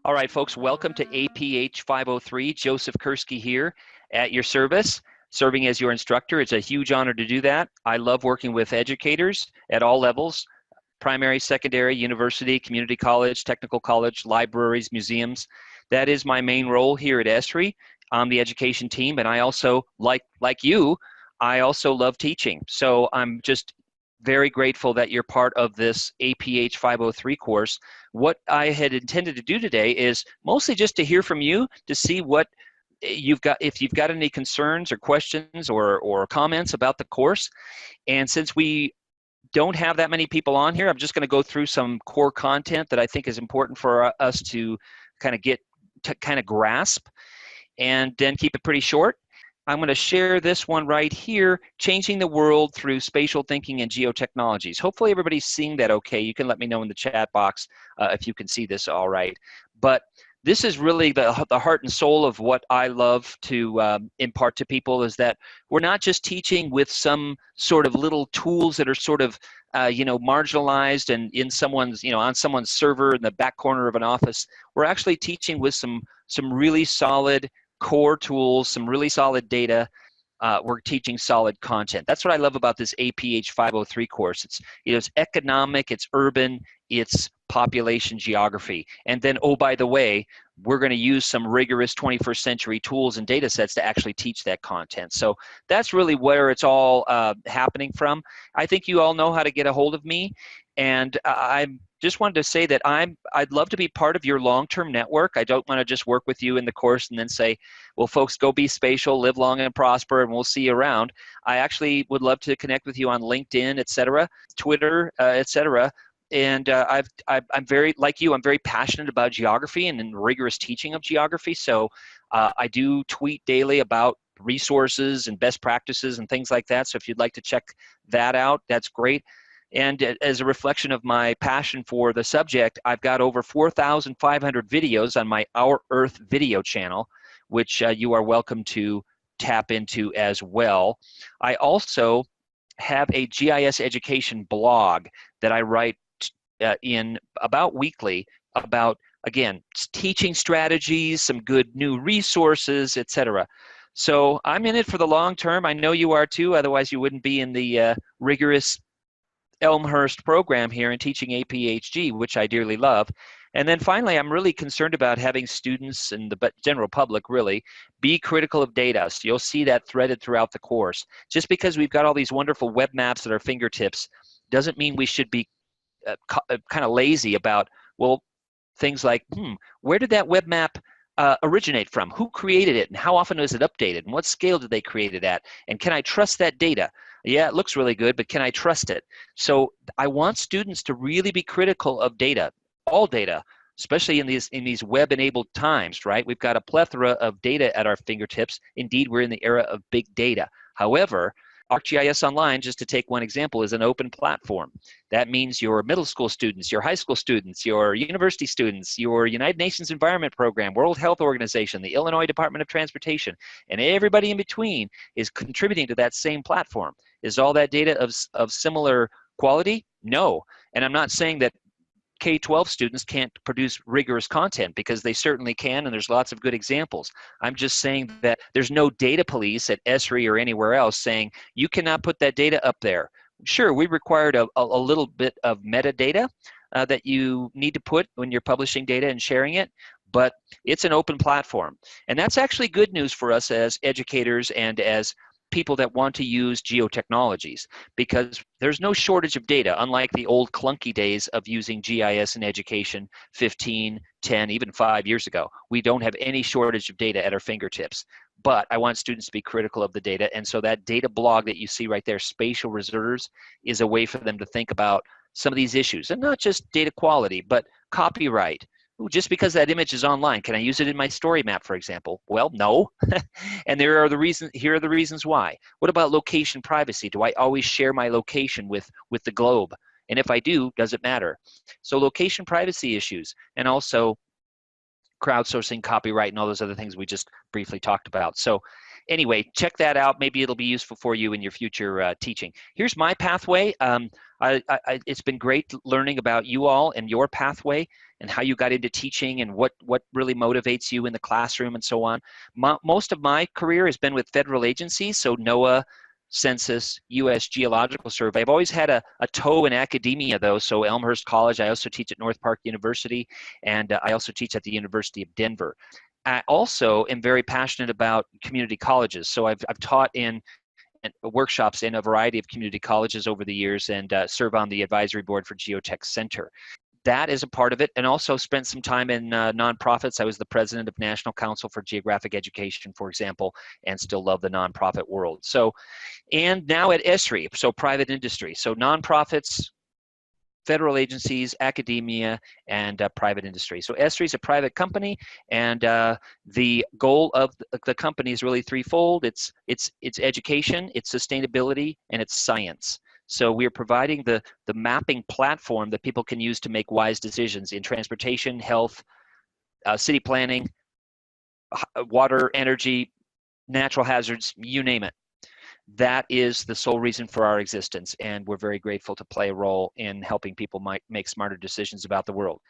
All right, folks, welcome to APH 503. Joseph Kursky here at your service, serving as your instructor. It's a huge honor to do that. I love working with educators at all levels, primary, secondary, university, community college, technical college, libraries, museums. That is my main role here at Esri on the education team. And I also, like you, I also love teaching. So I'm just very grateful that you're part of this APH 503 course. What I had intended to do today is mostly just to hear from you to see what you've got, if you've got any concerns or questions or comments about the course. And since we don't have that many people on here, I'm just going to go through some core content that I think is important for us to kind of grasp, and then keep it pretty short. I'm going to share this one right here, Changing the World Through Spatial Thinking and Geotechnologies. Hopefully everybody's seeing that okay. You can let me know in the chat box if you can see this all right. But this is really the heart and soul of what I love to impart to people, is that we're not just teaching with some sort of little tools that are sort of marginalized and in someone's, on someone's server in the back corner of an office. We're actually teaching with some really solid core tools, some really solid data. We're teaching solid content. That's what I love about this APH 503 course. It's economic, it's urban, it's population geography. And then, oh, by the way, we're going to use some rigorous 21st century tools and data sets to actually teach that content. So that's really where it's all happening from. I think you all know how to get a hold of me. And I just wanted to say that I'd love to be part of your long-term network. I don't want to just work with you in the course and then say, well, folks, go be spatial, live long and prosper, and we'll see you around. I actually would love to connect with you on LinkedIn, etc., Twitter, etc. And I'm very, like you, I'm very passionate about geography and rigorous teaching of geography. So I do tweet daily about resources and best practices and things like that. So if you'd like to check that out, that's great. And as a reflection of my passion for the subject, I've got over 4,500 videos on my Our Earth video channel, which you are welcome to tap into as well. I also have a GIS education blog that I write in about weekly about, again, teaching strategies, some good new resources, etc. So I'm in it for the long term. I know you are too, otherwise you wouldn't be in the rigorous Elmhurst program here in teaching APHG, which I dearly love. And then finally, I'm really concerned about having students and the general public really be critical of data. So you'll see that threaded throughout the course. Just because we've got all these wonderful web maps at our fingertips doesn't mean we should be kind of lazy about, well, things like, where did that web map originate from? Who created it? And how often is it updated? And what scale did they create it at? And can I trust that data? Yeah, it looks really good, but can I trust it? So I want students to really be critical of data, all data, especially in these web-enabled times, right? We've got a plethora of data at our fingertips. Indeed, we're in the era of big data. However, ArcGIS Online, just to take one example, is an open platform. That means your middle school students, your high school students, your university students, your United Nations Environment Program, World Health Organization, the Illinois Department of Transportation, and everybody in between is contributing to that same platform. Is all that data of similar quality? No. And I'm not saying that K-12 students can't produce rigorous content, because they certainly can, and there's lots of good examples. I'm just saying that there's no data police at Esri or anywhere else saying you cannot put that data up there. Sure, we required a little bit of metadata that you need to put when you're publishing data and sharing it, but it's an open platform. And that's actually good news for us as educators and as people that want to use geotechnologies, because there's no shortage of data, unlike the old clunky days of using GIS in education 15, 10, even 5 years ago. We don't have any shortage of data at our fingertips, but I want students to be critical of the data. And so that data blog that you see right there, Spatial Reserves, is a way for them to think about some of these issues, and not just data quality, but copyright. Ooh, just because that image is online, can I use it in my story map, for example? Well, no. And here are the reasons why. What about location privacy? Do I always share my location with the globe? And if I do, does it matter? So location privacy issues, and also crowdsourcing, copyright, and all those other things we just briefly talked about. So anyway, check that out. Maybe it'll be useful for you in your future teaching. Here's my pathway. It's been great learning about you all and your pathway and how you got into teaching and what really motivates you in the classroom and so on. Most of my career has been with federal agencies, so NOAA, Census, U.S. Geological Survey. I've always had a toe in academia, though, so Elmhurst College. I also teach at North Park University, and I also teach at the University of Denver. I also am very passionate about community colleges, so I've taught in workshops in a variety of community colleges over the years and serve on the advisory board for Geotech Center. That is a part of it, and also spent some time in nonprofits. I was the president of National Council for Geographic Education, for example, and still love the nonprofit world. So, and now at ESRI, so private industry. So nonprofits, federal agencies, academia, and private industry. So ESRI is a private company, and the goal of the company is really threefold. It's education, it's sustainability, and it's science. So we're providing the mapping platform that people can use to make wise decisions in transportation, health, city planning, water, energy, natural hazards, you name it. That is the sole reason for our existence, and we're very grateful to play a role in helping people make smarter decisions about the world.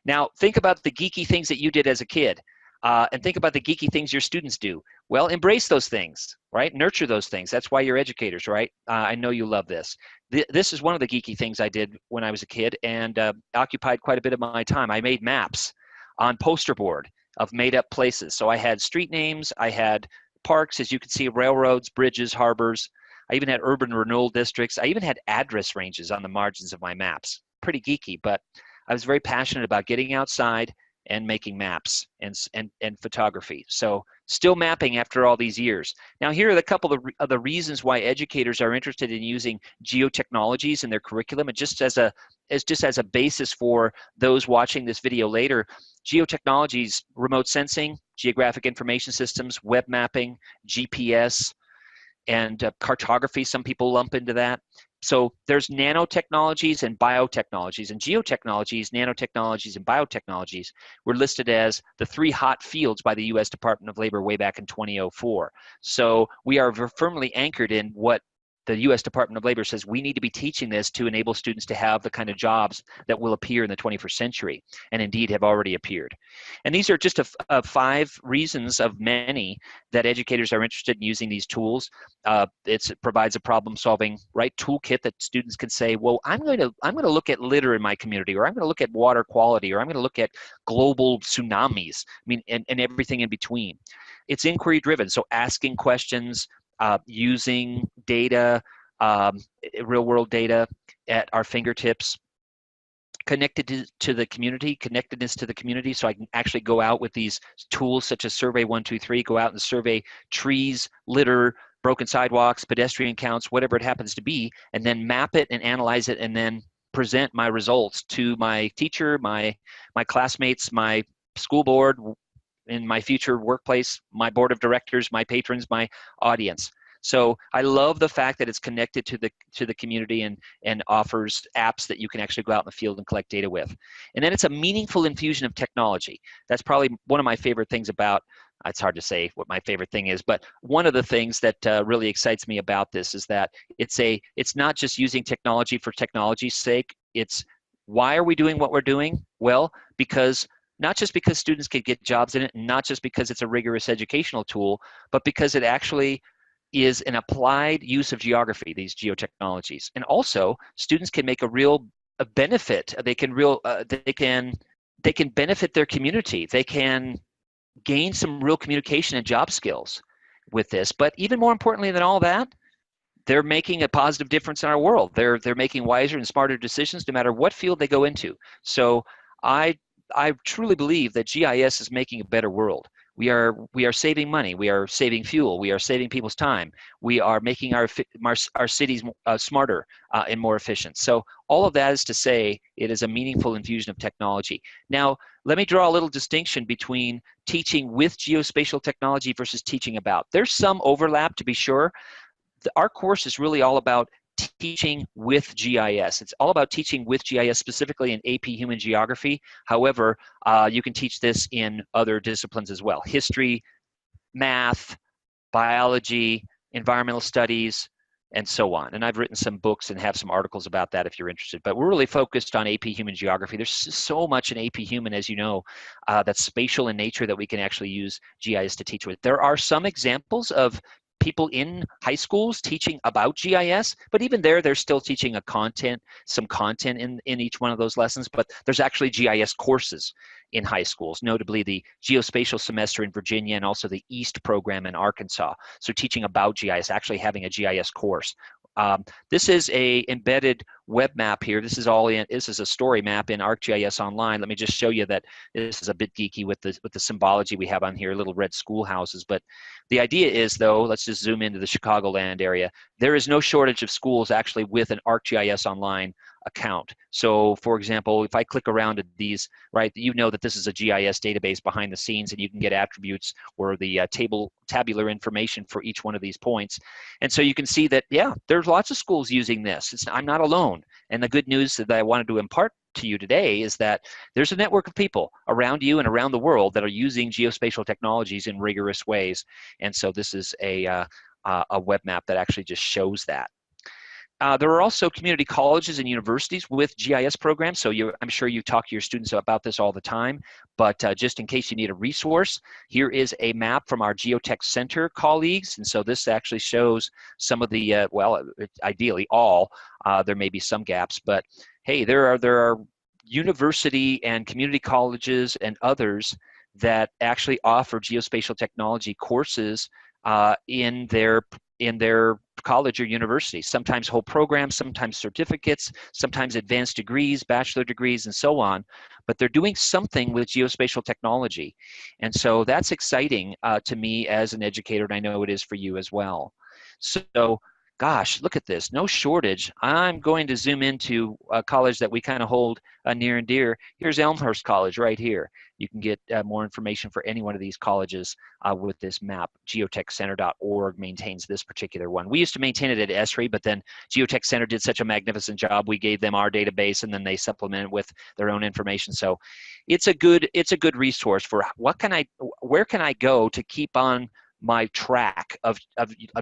Now, think about the geeky things that you did as a kid, and think about the geeky things your students do. Well, embrace those things, right? Nurture those things. That's why you're educators, right? I know you love this. This is one of the geeky things I did when I was a kid, and occupied quite a bit of my time. I made maps on poster board of made-up places. So I had street names, I had parks, as you can see, railroads, bridges, harbors. I even had urban renewal districts. I even had address ranges on the margins of my maps. Pretty geeky, but I was very passionate about getting outside and making maps and photography. So still mapping after all these years. Now here are a couple of the reasons why educators are interested in using geotechnologies in their curriculum, and just as a basis for those watching this video later. Geotechnologies, remote sensing, geographic information systems, web mapping, GPS, and cartography. Some people lump into that. So there's nanotechnologies and biotechnologies, and geotechnologies, nanotechnologies, and biotechnologies were listed as the 3 hot fields by the U.S. Department of Labor way back in 2004. So we are firmly anchored in what the U.S. Department of Labor says we need to be teaching this to enable students to have the kind of jobs that will appear in the 21st century, and indeed have already appeared. And these are just 5 reasons of many that educators are interested in using these tools. It provides a problem-solving toolkit that students can say, well, I'm going to look at litter in my community, or I'm going to look at water quality, or I'm going to look at global tsunamis. I mean, and everything in between. It's inquiry-driven, so asking questions, using data, real-world data at our fingertips, connectedness to the community, so I can actually go out with these tools such as Survey 123, go out and survey trees, litter, broken sidewalks, pedestrian counts, whatever it happens to be, and then map it and analyze it, and then present my results to my teacher, my classmates, my school board, in my future workplace, my board of directors, my patrons, my audience. So I love the fact that it's connected to the community and offers apps that you can actually go out in the field and collect data with. And then it's a meaningful infusion of technology. That's probably one of my favorite things about, it's hard to say what my favorite thing is, but one of the things that really excites me about this is that it's not just using technology for technology's sake. It's why are we doing what we're doing? Well, not just because students can get jobs in it, and not just because it's a rigorous educational tool, but because it actually is an applied use of geography, these geotechnologies. And also, students can make a benefit. They can benefit their community. They can gain some real communication and job skills with this. But even more importantly than all that, they're making a positive difference in our world. They're making wiser and smarter decisions no matter what field they go into. So I truly believe that GIS is making a better world. We are saving money. We are saving fuel. We are saving people's time. We are making our cities smarter and more efficient. So all of that is to say it is a meaningful infusion of technology. Now, let me draw a little distinction between teaching with geospatial technology versus teaching about. There's some overlap, to be sure. Our course is really all about teaching with GIS. It's all about teaching with GIS, specifically in AP Human Geography. However, you can teach this in other disciplines as well. History, math, biology, environmental studies, and so on. And I've written some books and have some articles about that if you're interested. But we're really focused on AP Human Geography. There's so much in AP Human, as you know, that's spatial in nature that we can actually use GIS to teach with. There are some examples of people in high schools teaching about GIS, but even there, they're still teaching some content in each one of those lessons, but there's actually GIS courses in high schools, notably the geospatial semester in Virginia and also the EAST program in Arkansas. So teaching about GIS, actually having a GIS course. This is a embedded web map here. This is a story map in ArcGIS Online. Let me just show you that this is a bit geeky with the symbology we have on here, little red schoolhouses. But the idea is, though, let's just zoom into the Chicagoland area. There is no shortage of schools actually with an ArcGIS Online account. So for example, if I click around at these, right, you know that this is a GIS database behind the scenes, and you can get attributes or the tabular information for each one of these points. And so you can see that, yeah, there's lots of schools using this. I'm not alone. And the good news that I wanted to impart to you today is that there's a network of people around you and around the world that are using geospatial technologies in rigorous ways. And so this is a web map that actually just shows that. There are also community colleges and universities with GIS programs, so I'm sure you talk to your students about this all the time, but just in case you need a resource, here is a map from our Geotech Center colleagues, and so this actually shows some of the, well, ideally all, there may be some gaps, but hey, there are university and community colleges and others that actually offer geospatial technology courses in their college or university, sometimes whole programs, sometimes certificates, sometimes advanced degrees, bachelor degrees, and so on. But they're doing something with geospatial technology. And so that's exciting to me as an educator, and I know it is for you as well. So, gosh, look at this, no shortage. I'm going to zoom into a college that we kind of hold near and dear. Here's Elmhurst College right here. You can get more information for any one of these colleges with this map. Geotechcenter.org maintains this particular one. We used to maintain it at Esri, but then Geotech Center did such a magnificent job. We gave them our database, and then they supplement it with their own information. So it's a good resource for where can I go to keep on my track of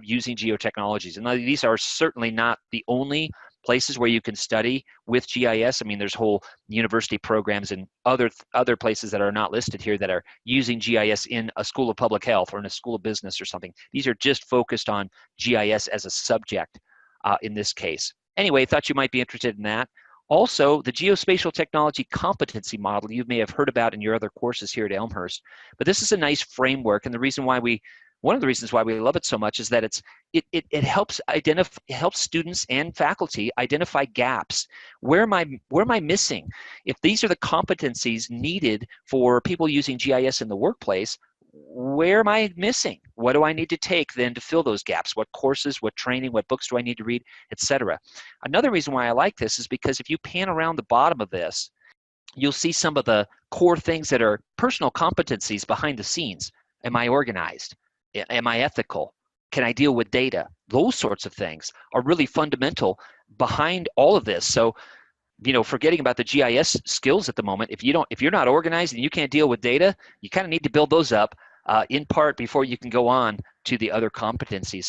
using geotechnologies. And these are certainly not the only places where you can study with GIS. I mean, there's whole university programs and other places that are not listed here that are using GIS in a school of public health or in a school of business or something. These are just focused on GIS as a subject in this case. Anyway, thought you might be interested in that. Also, the geospatial technology competency model you may have heard about in your other courses here at Elmhurst. But this is a nice framework, and one of the reasons why we love it so much is that it helps students and faculty identify gaps. Where am I missing? If these are the competencies needed for people using GIS in the workplace, where am I missing? What do I need to take then to fill those gaps? What courses, what training, what books do I need to read, etc. Another reason why I like this is because if you pan around the bottom of this, you'll see some of the core things that are personal competencies behind the scenes. Am I organized? Am I ethical? Can I deal with data? Those sorts of things are really fundamental behind all of this. So, forgetting about the GIS skills at the moment, if you're not organized and you can't deal with data, you kind of need to build those up in part before you can go on to the other competencies.